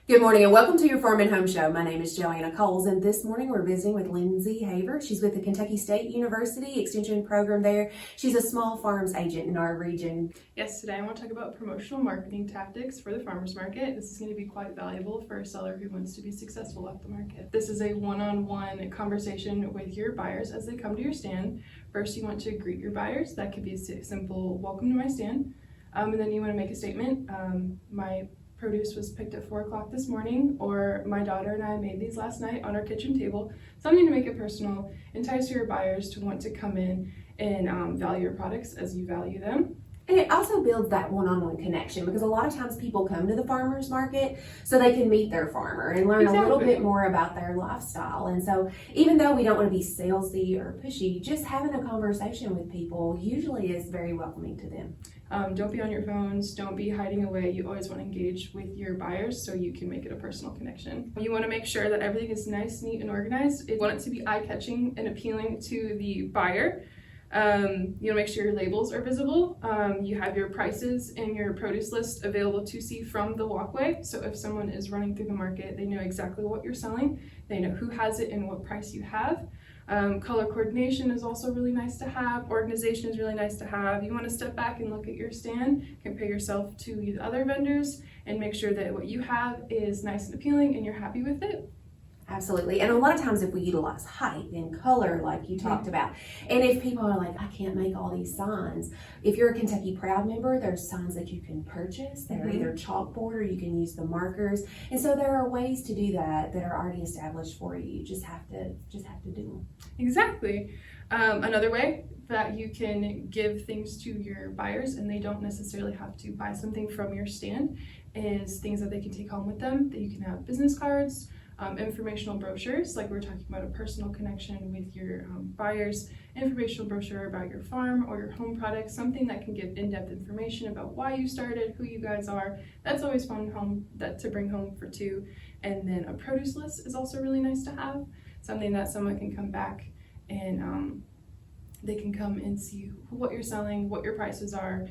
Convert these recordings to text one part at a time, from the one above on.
Good morning and welcome to your Farm and Home Show. My name is Joanna, and this morning we're visiting with Lindsay Heyvaert. She's with the Kentucky State University Extension Program there. She's a small farms agent in our region. Yes, today I want to talk about promotional marketing tactics for the farmers market. This is going to be quite valuable for a seller who wants to be successful at the market. This is a one-on-one conversation with your buyers as they come to your stand. First, you want to greet your buyers. That could be a simple welcome to my stand. And then you want to make a statement. My produce was picked at 4 o'clock this morning, or my daughter and I made these last night on our kitchen table. Something to make it personal, entice your buyers to want to come in and value your products as you value them. And it also builds that one-on-one connection, because a lot of times people come to the farmer's market so they can meet their farmer and learn a little bit more about their lifestyle. And so even though we don't want to be salesy or pushy, just having a conversation with people usually is very welcoming to them. Don't be on your phones, don't be hiding away. You always want to engage with your buyers so you can make it a personal connection. You want to make sure that everything is nice, neat, and organized. You want it to be eye-catching and appealing to the buyer. You want to make sure your labels are visible. You have your prices and your produce list available to see from the walkway. So if someone is running through the market, they know exactly what you're selling. They know who has it and what price you have. Color coordination is also really nice to have. Organization is really nice to have. You want to step back and look at your stand, compare yourself to the other vendors, and make sure that what you have is nice and appealing and you're happy with it. Absolutely. And a lot of times if we utilize height and color like you talked about, and if people are like, I can't make all these signs, if you're a Kentucky Proud member, there's signs that you can purchase that are either chalkboard or you can use the markers. And so there are ways to do that that are already established for you. You just have to do them. Exactly. Another way that you can give things to your buyers and they don't necessarily have to buy something from your stand is things that they can take home with them. That you can have business cards, informational brochures, like we're talking about a personal connection with your buyers, informational brochure about your farm or your home products, something that can give in-depth information about why you started, who you guys are. That's always fun to bring home for two. And then a produce list is also really nice to have, something that someone can come back and they can come and see what you're selling, what your prices are.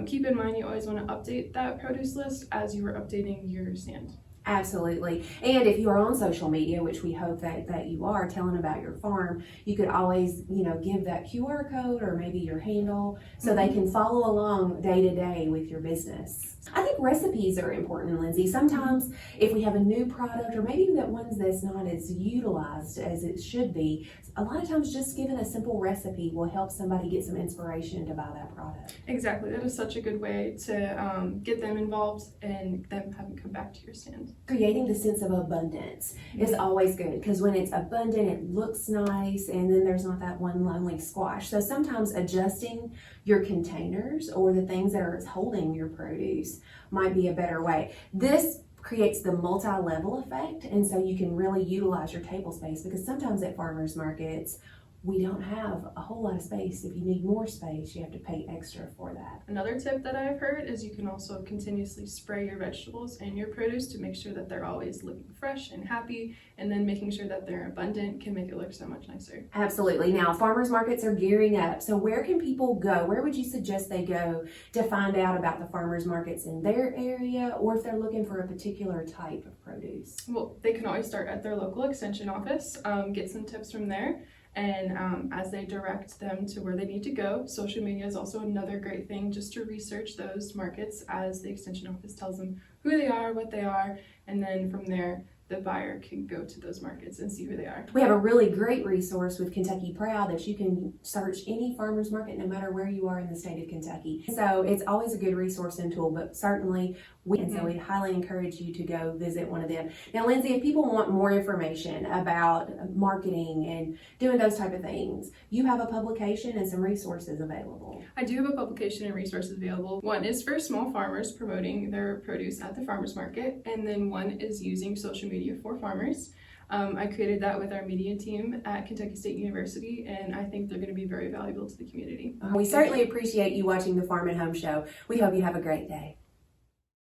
Keep in mind you always want to update that produce list as you are updating your stand. Absolutely. And if you are on social media, which we hope that you are, telling about your farm, you could always, give that QR code or maybe your handle so they can follow along day to day with your business. I think recipes are important, Lindsay. Sometimes if we have a new product or maybe that one's that's not as utilized as it should be, a lot of times just giving a simple recipe will help somebody get some inspiration to buy that product. Exactly. That is such a good way to get them involved and them have them come back to your stand. Creating the sense of abundance is always good, because when it's abundant, it looks nice, and then there's not that one lonely squash. So sometimes adjusting your containers or the things that are holding your produce might be a better way. This creates the multi-level effect, and so you can really utilize your table space, because sometimes at farmers markets, we don't have a whole lot of space. If you need more space, you have to pay extra for that. Another tip that I've heard is you can also continuously spray your vegetables and your produce to make sure that they're always looking fresh and happy, and then making sure that they're abundant can make it look so much nicer. Absolutely. Now, farmers markets are gearing up. So where can people go? Where would you suggest they go to find out about the farmers markets in their area, or if they're looking for a particular type of produce? Well, they can always start at their local extension office, get some tips from there. And as they direct them to where they need to go, social media is also another great thing, just to research those markets as the extension office tells them who they are, what they are, and then from there, the buyer can go to those markets and see who they are. We have a really great resource with Kentucky Proud that you can search any farmer's market no matter where you are in the state of Kentucky. So it's always a good resource and tool, but certainly we highly encourage you to go visit one of them. Now, Lindsay, if people want more information about marketing and doing those type of things, you have a publication and some resources available. I do have a publication and resources available. One is for small farmers promoting their produce at the farmers market, and then one is using social media for farmers. I created that with our media team at Kentucky State University, and I think they're going to be very valuable to the community. We certainly appreciate you watching the Farm and Home Show. We hope you have a great day.